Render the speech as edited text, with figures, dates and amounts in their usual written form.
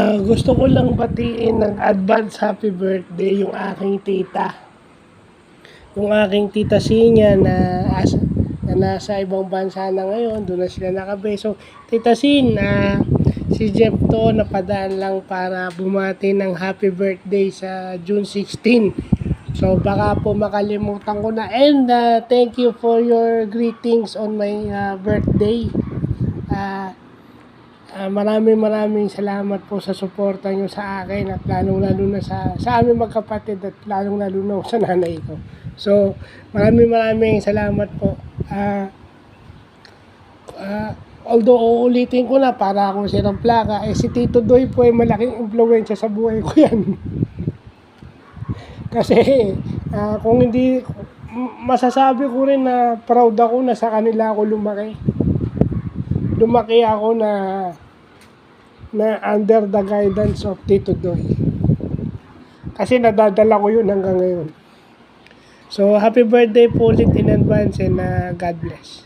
Gusto ko lang batiin ng advance happy birthday yung aking tita. Yung aking tita Sinya na nasa ibang bansa na ngayon, doon na sila nakabase. So, Tita Sin, si Jeff to napadaan lang para bumati ng happy birthday sa June 16. So, baka po makalimutan ko na. And thank you for your greetings on my birthday. Maraming salamat po sa suporta nyo sa akin at lalong-lalo na sa aming magkapatid at lalong-lalo na sa nanay ko. So, maraming salamat po. Although uulitin ko na para akong sirang plaka, si Tito Doy po ay malaking impluwensya sa buhay ko yan. Kasi kung hindi, masasabi ko rin na proud ako na sa kanila ako lumaki. Lumaki ako na under the guidance of Tito Doy. Kasi nadadala ko yun hanggang ngayon. So, happy birthday po ulit in advance and God bless.